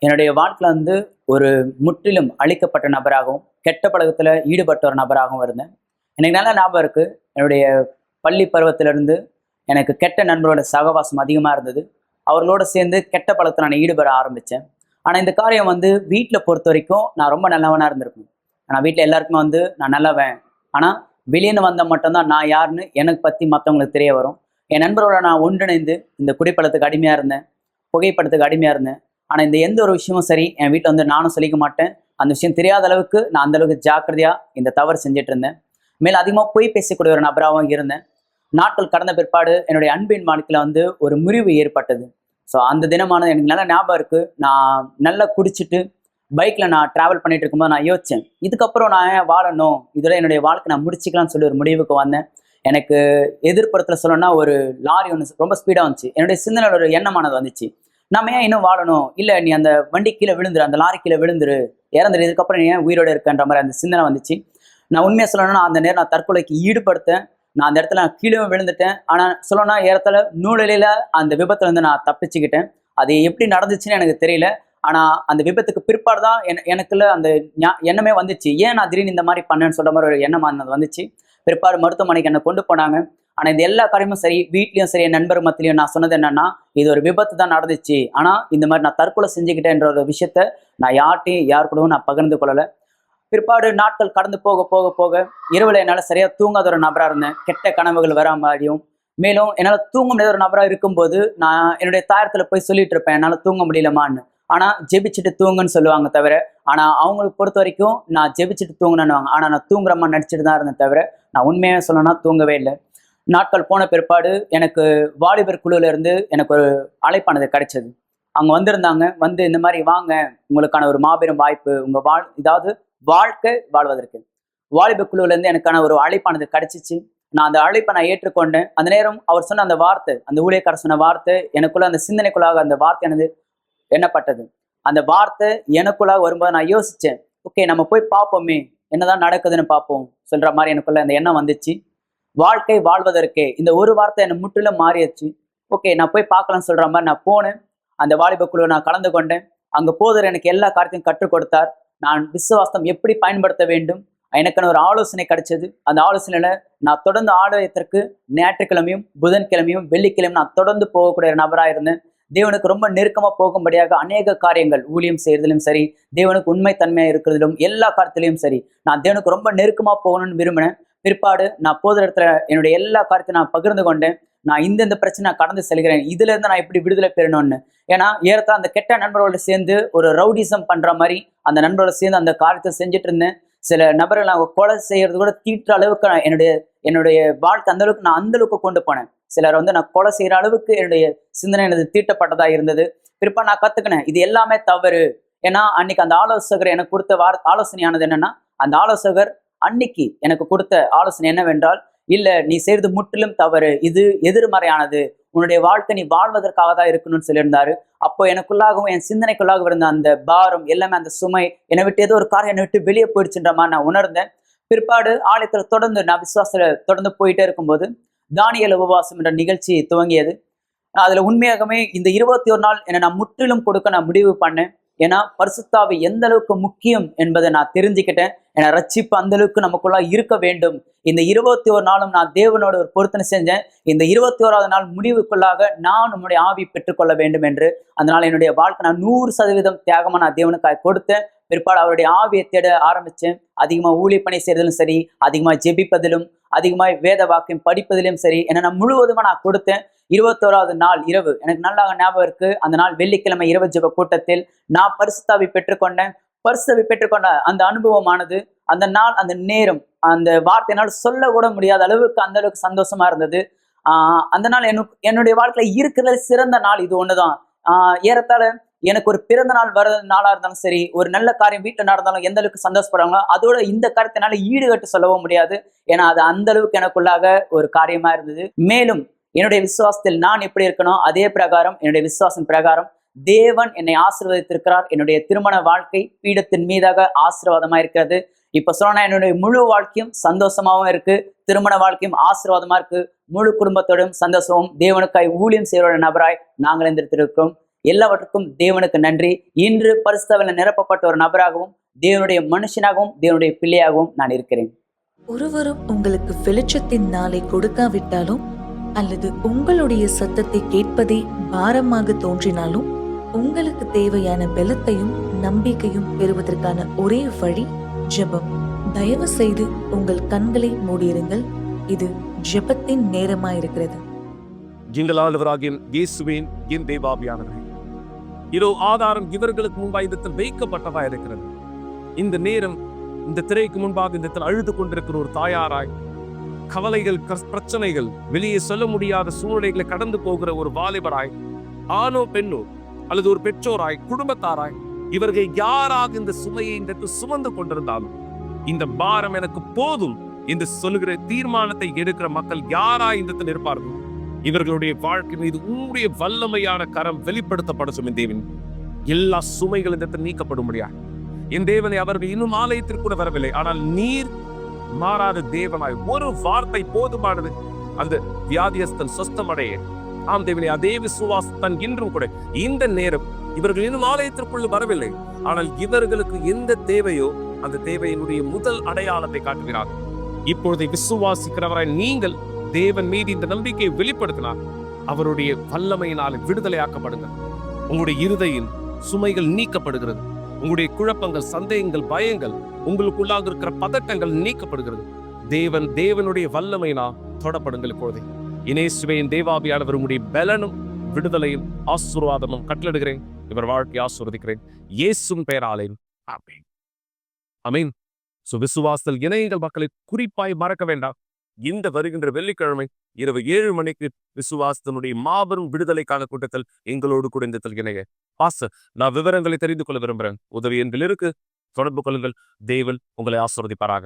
என்னுடைய வாழ்க்கையில் ஒரு முற்றிலும் அழிக்கப்பட்ட நபராகவும் கெட்ட பழக்கத்தில் ஈடுபட்ட ஒரு நபராகவும் இருந்தேன். எனக்கு நல்ல ஞாபகம் இருக்குது. என்னுடைய பள்ளி பருவத்திலிருந்து எனக்கு கெட்ட நண்பரோட சகவாசம் அதிகமாக இருந்தது. அவர்களோடு சேர்ந்து கெட்ட பழக்கத்தில் நான் ஈடுபட ஆரம்பித்தேன். ஆனால் இந்த காரியம் வீட்டில் பொறுத்த வரைக்கும் நான் ரொம்ப நல்லவனாக இருந்திருக்கேன். ஆனால் வீட்டில் எல்லாருக்குமே நான் நல்லவன். ஆனால் வெளியேன்னு வந்தால் மட்டும்தான் நான் யாருன்னு எனக்கு பற்றி மற்றவங்களுக்கு தெரிய வரும். என் நண்பரோட நான் ஒன்றிணைந்து இந்த குடிப்பழத்துக்கு அடிமையாக இருந்தேன், புகைப்படத்துக்கு அடிமையாக இருந்தேன். ஆனால் இந்த எந்த ஒரு விஷயமும் சரி என் வீட்டில் நானும் சொல்லிக்க மாட்டேன். அந்த விஷயம் தெரியாத அளவுக்கு நான் அந்தளவுக்கு ஜாக்கிரதையாக இந்த தவறு செஞ்சுட்டு இருந்தேன். மேலும் அதிகமாக பொய் பேசக்கூடிய ஒரு நபராகவும் இருந்தேன். நாட்கள் கடந்த பிற்பாடு என்னுடைய அன்பின் வாழ்க்கையில் ஒரு முறிவு ஏற்பட்டது. ஸோ அந்த தினமானது எனக்கு நல்ல ஞாபகம் இருக்குது. நான் நல்லா குடிச்சிட்டு பைக்கில் நான் ட்ராவல் பண்ணிட்டு இருக்கும்போது நான் யோசித்தேன், இதுக்கப்புறம் நான் ஏன் வாழணும், இதோட என்னுடைய வாழ்க்கை நான் முடிச்சிக்கலாம்னு சொல்லி ஒரு முடிவுக்கு வந்தேன். எனக்கு எதிர்ப்புறத்தில் சொல்லணும்னா ஒரு லாரி ஒன்று ரொம்ப ஸ்பீடாக வந்துச்சு. என்னுடைய சிந்தனையில் ஒரு எண்ணமானது வந்துச்சு, நம்ம ஏன் இன்னும் வாழணும், இல்லை நீ அந்த வண்டி கீழே விழுந்துரு, அந்த லாரி கீழே விழுந்துரு, இறந்துரு, இதுக்கப்புறம் நீ ஏன் உயிரோடு இருக்கன்ற மாதிரி அந்த சிந்தனை வந்துச்சு. நான் உண்மையாக சொல்லணும்னா அந்த நேரம் நான் தற்கொலைக்கு ஈடுபடுத்தேன். நான் அந்த இடத்துல கீழே விழுந்துட்டேன். ஆனால் சொல்லணும்னா ஏறத்தாழ நூலிலையில் அந்த விபத்துலேருந்து நான் தப்பிச்சுக்கிட்டேன். அது எப்படி நடந்துச்சுன்னு எனக்கு தெரியல. ஆனால் அந்த விபத்துக்கு பிற்பாடு தான் எனக்குள்ள அந்த எண்ணமே வந்துச்சு, ஏன் நான் திடீர்னு இந்த மாதிரி பண்ணேன்னு சொல்கிற மாதிரி ஒரு எண்ணம் வந்துச்சு. பிற்பாடு மருத்துவமனைக்கு என்னை கொண்டு போனாங்க. ஆனால் இந்த எல்லா காரியமும் சரி, வீட்லேயும் சரி, என் நண்பர் மத்தியிலையும் நான் சொன்னது என்னன்னா, இது ஒரு விபத்து தான் நடந்துச்சு, ஆனால் இந்த மாதிரி நான் தற்கொலை செஞ்சுக்கிட்டேன்ற ஒரு விஷயத்த நான் யார் கூடவும் நான் பகிர்ந்து கொள்ளலை. பிற்பாடு நாட்கள் கடந்து போக போக போக இரவில் என்னால் சரியாக தூங்காத ஒரு நபராக இருந்தேன். கெட்ட கனவுகள் வரா மாதிரியும், மேலும் என்னால் தூங்க முடியாத ஒரு நபராக இருக்கும்போது நான் என்னுடைய தாயத்தில் போய் சொல்லிட்டு இருப்பேன், என்னால் தூங்க முடியலமான்னு. ஆனால் ஜெபிச்சுட்டு தூங்குன்னு சொல்லுவாங்க தவிர, ஆனால் அவங்களுக்கு பொறுத்த வரைக்கும் நான் ஜெபிச்சுட்டு தூங்கணுன்னுவாங்க. ஆனால் நான் தூங்குறமா நடிச்சுட்டு தான் இருந்தேன் தவிர, நான் உண்மையாக சொல்லணும்னா தூங்கவே இல்லை. நாட்கள் போன பிற்பாடு எனக்கு வாலிபர் குழுல இருந்து எனக்கு ஒரு அழைப்பானது கிடைச்சது. அவங்க வந்திருந்தாங்க. வந்து இந்த மாதிரி வாங்க, உங்களுக்கான ஒரு மாபெரும் வாய்ப்பு, இதாவது வாழ்க்கை வாழ்வதற்கு வாலிபர் குழுல இருந்து எனக்கான ஒரு அழைப்பானது கிடைச்சிச்சு. நான் அந்த அழைப்பை நான் ஏற்றுக்கொண்டேன். அந்த நேரம் அவர் சொன்ன அந்த வார்த்தை, அந்த ஊழியக்காரர் சொன்ன வார்த்தை எனக்குள்ள, அந்த சிந்தனைக்குள்ளாக அந்த வார்த்தையானது எண்ணப்பட்டது. அந்த வார்த்தை எனக்குள்ளாக வரும்போது நான் யோசிச்சேன், ஓகே நம்ம போய் பார்ப்போமே, என்னதான் நடக்குதுன்னு பார்ப்போம் சொல்ற மாதிரி எனக்குள்ள அந்த எண்ணம் வந்துச்சு. வாழ்க்கை வாழ்வதற்கே இந்த ஒரு வார்த்தை என்னை முற்றிலும் மாறிடுச்சு. ஓகே நான் போய் பார்க்கலாம்னு சொல்ற மாதிரி நான் போனேன். அந்த வாலிப குழுவை நான் கலந்து கொண்டேன். அங்க போதர் எனக்கு எல்லா காரியத்தையும் கற்றுக் கொடுத்தார். நான் விசுவாசம் எப்படி பயன்படுத்த வேண்டும், எனக்கான ஒரு ஆலோசனை கிடைச்சது. அந்த ஆலோசனையில நான் தொடர்ந்து ஆலயத்திற்கு ஞாயிற்றுக்கிழமையும் புதன்கிழமையும் வெள்ளிக்கிழமையும் நான் தொடர்ந்து போகக்கூடிய ஒரு நபராக இருந்தேன். தேவனுக்கு ரொம்ப நெருக்கமா போகும்படியாக அநேக காரியங்கள் ஊழியம் செய்யறதிலும் சரி, தேவனுக்கு உண்மை தன்மையா இருக்கிறதிலும் எல்லா காரியத்திலையும் சரி, நான் தேவனுக்கு ரொம்ப நெருக்கமா போகணும்னு விரும்பினேன். பிற்பாடு நான் போகிற இடத்துல என்னுடைய எல்லா காரியத்தையும் நான் பகிர்ந்து கொண்டேன். நான் இந்த பிரச்சனை நான் கடந்து செல்கிறேன், இதுல இருந்து நான் எப்படி விடுதலை பெறணும்னு. ஏன்னா ஏறத்தாழ அந்த கெட்ட நண்பர்களோட சேர்ந்து ஒரு ரவுடிசம் பண்ற மாதிரி அந்த நண்பரோட சேர்ந்து அந்த காரியத்தை செஞ்சுட்டு இருந்தேன். சில நபர்கள் நான் கொலை செய்யறது கூட தீட்டுற அளவுக்கு என்னுடைய வாழ்க்கை அந்த அளவுக்கு நான் அந்த அளவுக்கு கொண்டு போனேன். சிலர் வந்து நான் கொலை செய்யற அளவுக்கு என்னுடைய சிந்தனை எனது தீட்டப்பட்டதா இருந்தது. பிற்பா நான் கத்துக்கினேன் இது எல்லாமே தவறு. ஏன்னா அன்னைக்கு அந்த ஆலோசகர் எனக்கு கொடுத்த ஆலோசனையானது என்னன்னா, அந்த ஆலோசகர் அன்னைக்கு எனக்கு கொடுத்த ஆலோசனை என்னவென்றால், இல்ல நீ செய்யறது முற்றிலும் தவறு, இது எதிர்மறையானது, உன்னுடைய வாழ்க்கை நீ வாழ்வதற்காக தான் இருக்கணும்னு சொல்லியிருந்தாரு. அப்போ எனக்குள்ளாகவும் என் சிந்தனைக்குள்ளாக இருந்த அந்த பாரம் எல்லாமே, அந்த சுமை என்னை விட்டு ஏதோ ஒரு காரியம் என்னை விட்டு வெளியே போயிடுச்சுன்ற மாதிரி நான் உணர்ந்தேன். பிற்பாடு ஆலயத்துல தொடர்ந்து நான் விசுவாசத்துல தொடர்ந்து போயிட்டே இருக்கும்போது தானியேல் உபவாசம் என்ற நிகழ்ச்சி துவங்கியது. அதுல உண்மையாகவே இந்த 21 நாள் என்னை நான் முற்றிலும் கொடுக்க நான் முடிவு பண்ணேன். ஏன்னா பரிசுத்தாவி எந்த அளவுக்கு முக்கியம் என்பதை நான் தெரிஞ்சுக்கிட்டேன். என்னை ரட்சிப்பு அந்த அளவுக்கு நமக்குள்ள இருக்க வேண்டும். இந்த 21 நாளும் நான் தேவனோட ஒரு பொருத்தனை செஞ்சேன். இந்த 21வது நாள் முடிவுக்குள்ளாக நான் உன்னுடைய ஆவி பெற்றுக்கொள்ள வேண்டும் என்று. அதனால என்னுடைய வாழ்க்கை நான் 100% தியாகமா நான் தேவனுக்காக கொடுத்தேன். பிற்பாடு அவருடைய ஆவியை தேட ஆரம்பிச்சேன். அதிகமா ஊழிய பணி செய்யறதிலும் சரி, அதிகமா ஜெபிப்பதிலும், அதிகமா வேத வாக்கியம் படிப்பதிலும் சரி, என்ன நான் முழுவதுமா நான் கொடுத்தேன். 21வது நாள் இரவு எனக்கு நல்லா ஞாபகம் இருக்கு. அந்த நாள் வெள்ளிக்கிழமை இரவு ஜெப கூட்டத்தில் நான் பரிசுத்தாவி பெற்றுக்கொண்டேன். பரிசுத்தாவி பெற்றுக்கொண்ட அந்த அனுபவமானது, அந்த நாள், அந்த நேரம், அந்த வார்த்தையினால் சொல்ல கூட முடியாத அளவுக்கு அந்த அளவுக்கு சந்தோஷமா இருந்தது. அந்த நாள் என்னுடைய வாழ்க்கையில இருக்கிற சிறந்த நாள் இது ஒண்ணுதான். ஏறத்தாழ எனக்கு ஒரு பிறந்த நாள் வர நாளா இருந்தாலும் சரி, ஒரு நல்ல காரியம் வீட்டுல நடந்தாலும் எந்த அளவுக்கு சந்தோஷப்படுறாங்களோ அதோட இந்த காரியத்தினால ஈடுகட்டு சொல்லவும் முடியாது. ஏன்னா அது அந்த அளவுக்கு எனக்குள்ளாக ஒரு காரியமா இருந்தது. மேலும் என்னுடைய விசுவாசத்தில் நான் எப்படி இருக்கணும், அதே பிரகாரம் என்னுடைய விசுவாசம் பிரகாரம் தேவன் என்னை ஆசீர்வதித்திருக்கிறார். என்னுடைய திருமண வாழ்க்கை பீடத்தின் மீதாக ஆசீர்வாதமா இருக்கிறது. இப்ப சொன்னா என்னுடைய முழு வாழ்க்கையும் சந்தோஷமாவும் இருக்கு, திருமண வாழ்க்கையும் ஆசீர்வாதமா இருக்கு. முழு குடும்பத்தோடும் சந்தோஷமும் தேவனுக்காய் ஊழியம் செய்கிற நபராய் நாங்கள் இருந்திருக்கிறோம். எல்லாவற்றுக்கும் தேவனுக்கு நன்றி. இன்று பரிசுத்தாவில நிரப்பப்பட்ட ஒரு நபராகவும் தேவனுடைய மனுஷனாகவும் தேவனுடைய பிள்ளையாகவும் நான் இருக்கிறேன். ஒருவரும் உங்களுக்கு வெளிச்சத்தின் நாளை கொடுக்காவிட்டாலும் அல்லது உங்களுடைய சத்தத்தை கேட்பதே பாரமாக தோன்றினாலும், உங்களுக்கு தேவையான பலத்தையும் நம்பிக்கையும் பெறுவதற்கான ஒரே வழி ஜெபம். தயவு செய்து உங்கள் கண்களை மூடியிருங்கள். இது ஜெபத்தின் நேரமாயிருக்கிறது. ஜிங்கலானவராகிய இயேசுவின் என் தேவாவியானவரே, இதோ ஆதாரம் இவர்களுக்கு முன்பாக இந்த வைக்கப்பட்டதா இருக்கிறது. இந்த நேரம் இந்த திரைக்கு முன்பாக இந்த அழுது கொண்டிருக்கிற ஒரு தாயாராய், கவலைகள், பிரச்சனைகள், வெளியே சொல்ல முடியாத சூழ்நிலைகளை கடந்து போகிற ஒரு வாலிபராய், ஆணோ பெண்ணோ அல்லது ஒரு பெற்றோராய், குடும்பத்தாராய், இவர்கள் யாராக இந்த சுமையை இந்த சுமந்து கொண்டிருந்தாலும் இந்த பாரம் எனக்கு போதும் என்று சொல்லுகிற தீர்மானத்தை எடுக்கிற மக்கள் யாராய் இந்த இருப்பார்கள், இவர்களுடைய வாழ்க்கை மீது உங்களுடைய வல்லமையான கரம் வெளிப்படுத்தப்படும். என் தேவன் எல்லா சுமைகள் இந்த நீக்கப்படும் முடியாது. என் தேவனை அவர்கள் இன்னும் ஆலயத்திற்கு கூட வரவில்லை, ஆனால் நீர் மாறாத தேவனாய் ஒரு வார்த்தை போதுமானது அந்த வியாதியஸ்தன் சொஸ்தமடைய. ஆம் தேவனே, அதே விசுவாசத்தன் இன்றும் கூட இந்த நேரம் இவர்கள் இன்னும் ஆலயத்திற்குள்ள வரவில்லை, ஆனால் இவர்களுக்கு எந்த தேவையோ அந்த தேவையினுடைய முதல் அடையாளத்தை காட்டுகிறார். இப்பொழுது விசுவாசிக்கிறவராய் நீங்கள் தேவன் மீது இந்த நம்பிக்கையை வெளிப்படுத்தினார். அவருடைய வல்லமையினால் விடுதலையாக்கப்படுங்கள். உங்களுடைய இருதயின் சுமைகள் நீக்கப்படுகிறது. உங்களுடைய குழப்பங்கள், சந்தேகங்கள், பயங்கள், உங்களுக்குள்ளாக இருக்கிற பதட்டங்கள் நீக்கப்படுகிறது. தேவனுடைய வல்லமையினால் தொடப்படுங்கள். இப்பொழுதே இயேசுவின் தேவாவியானவர் உங்களுடைய பலனும் விடுதலையும் ஆசீர்வாதமும் கட்டளிடுகிறேன். இவர் வாழ்க்கையை ஆசீர்வதிக்கிறேன் இயேசுவின் பெயராலே. ஆமென். ஆமென். சோ விசுவாசத்தில் இணையங்கள் மக்களை குறிப்பாய் மறக்க வேண்டாம். இந்த வருகின்ற வெள்ளிக்கிழமை இரவு 7 மணிக்கு விசுவாசத்தினுடைய மாபெரும் விடுதலைக்கான கூட்டத்தில் எங்களோடு கூட இந்த இணைய பாஸ்டர், நான் விவரங்களை தெரிந்து கொள்ள விரும்புகிறேன். உதவி எண்கள் இருக்கு, தொடர்பு கொள்ளுங்கள். தேவன் உங்களை ஆசீர்வதிப்பாராக.